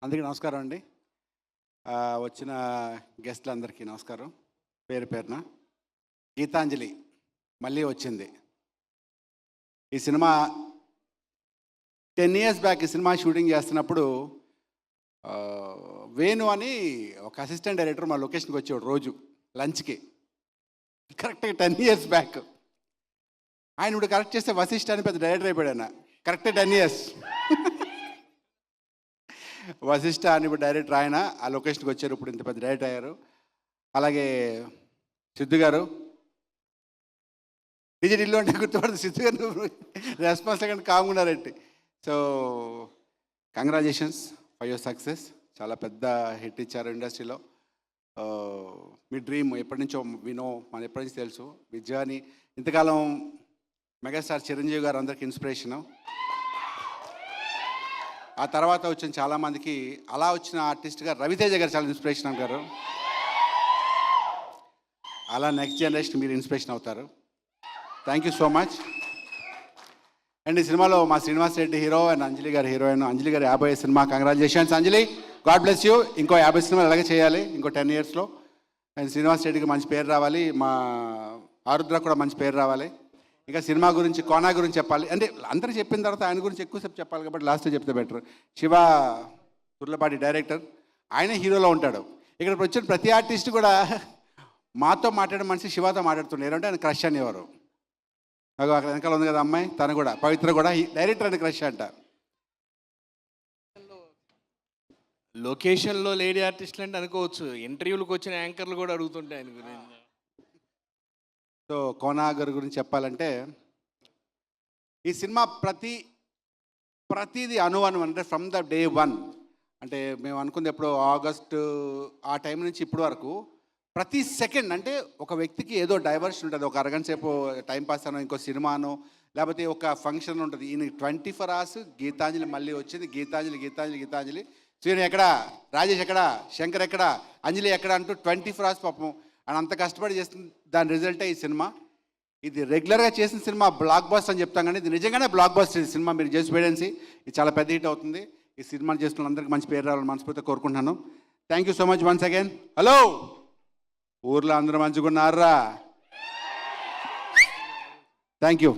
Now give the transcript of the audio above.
అందరికీ నమస్కారం అండి. వచ్చిన గెస్టులందరికీ నమస్కారం. పేరు పేరున గీతాంజలి మళ్ళీ వచ్చింది. ఈ సినిమా 10 years బ్యాక్ ఈ సినిమా షూటింగ్ చేస్తున్నప్పుడు వేణు అని ఒక అసిస్టెంట్ డైరెక్టర్ మా లొకేషన్కి వచ్చేవాడు రోజు లంచ్కి. కరెక్ట్గా 10 years బ్యాక్. ఆయన ఇప్పుడు కరెక్ట్ చేస్తే వశిష్ఠ అని పెద్ద డైరెక్టర్ అయిపోయాడు. ఆయన కరెక్ట్గా 10 years. వశిష్ఠ అని ఇప్పుడు డైరెక్టర్ ఆయన ఆ లొకేషన్కి వచ్చారు. ఇప్పుడు ఇంత పెద్ద డైరెక్టర్ అయ్యారు. అలాగే సిద్ధు గారు డిజిటల్ ఇల్లు అంటే గుర్తుపడదు. సిద్ధు గారు రెస్పాన్స్ లేకుండా కామున్నారండి. So congratulations for your success. చాలా పెద్ద హిట్ ఇచ్చారు ఇండస్ట్రీలో. మీ డ్రీమ్ ఎప్పటి నుంచో వినో మన ఎప్పటి నుంచి తెలుసు. మీ జర్నీ ఇంతకాలం మెగాస్టార్ చిరంజీవి గారు అందరికీ ఇన్స్పిరేషను. ఆ తర్వాత వచ్చిన చాలామందికి అలా వచ్చిన ఆర్టిస్ట్గా రవితేజ గారు చాలా ఇన్స్పిరేషన్ అంటారు. అలా నెక్స్ట్ జనరేషన్ మీరు ఇన్స్పిరేషన్ అవుతారు. Thank you so much. And ఈ సినిమాలో మా శ్రీనివాస్ రెడ్డి హీరో అండ్ అంజలి గారు హీరోయిన్. అంజలి గారు 50 cinema. Congratulations Anjali, God bless you. ఇంకో 50 సినిమాలు అలాగే చేయాలి ఇంకో 10 yearsలో. అండ్ శ్రీనివాస్ రెడ్డికి మంచి పేరు రావాలి. మా ఆరుద్ర కూడా మంచి పేరు రావాలి. ఇంకా సినిమా గురించి కోనా గురించి చెప్పాలి అంటే అందరూ చెప్పిన తర్వాత ఆయన గురించి ఎక్కువసేపు చెప్పాలి కాబట్టి లాస్ట్లో చెప్తే బెటర్. శివ తుర్లపాటి డైరెక్టర్, ఆయనే హీరోలో ఉంటాడు. ఇక్కడ వచ్చిన ప్రతి ఆర్టిస్ట్ కూడా మాతో మాట్లాడే మనిషి శివతో మాట్లాడుతున్నారు అంటే ఆయన క్రష్ అనేవారు. అక్కడ వెనకాల ఉంది కదా అమ్మాయి, తను కూడా పవిత్ర కూడా డైరెక్టర్ అని క్రష్ అంట. లొకేషన్లో లేడీ ఆర్టిస్టులు అంటే అనుకోవచ్చు. ఇంటర్వ్యూలకు వచ్చిన యాంకర్లు కూడా అడుగుతుంటాయి ఆయన గురించి. సో కోనా గారి గురించి చెప్పాలంటే ఈ సినిమా ప్రతిదీ అనువనం అంటే ఫ్రమ్ ద day 1 అంటే మేము అనుకుంది ఎప్పుడో ఆగస్టు ఆ టైం నుంచి ఇప్పటి వరకు ప్రతి సెకండ్ అంటే ఒక వ్యక్తికి ఏదో డైవర్షన్ ఉంటుంది. ఒక అరగంట సేపు టైంపాస్ అనో ఇంకో సినిమానో లేకపోతే ఒక ఫంక్షన్ ఉంటుంది. ఈయన 24 hours గీతాంజలి మళ్ళీ వచ్చింది. గీతాంజలి గీతాంజలి గీతాంజలి. శ్రీను ఎక్కడా, రాజేష్ ఎక్కడా, శంకర్ ఎక్కడా, అంజలి ఎక్కడా అంటూ 24 hours పాపం అని అంత కష్టపడి చేస్తుంది. దాని రిజల్టే ఈ సినిమా. ఇది రెగ్యులర్గా చేసిన సినిమా బ్లాక్ బస్టర్ అని చెప్తాం కానీ ఇది నిజంగానే బ్లాక్ బస్టర్. ఈ సినిమా మీరు చేసి వేయడేసి ఇది చాలా పెద్ద హిట్ అవుతుంది. ఈ సినిమాని చేస్తున్న అందరికీ మంచి పేరు రావాలని మనస్ఫూర్తిగా కోరుకుంటున్నాను. Thank you so much once again. Hello, ఊర్లో అందరూ మంచిగా ఉన్నారా? Thank you.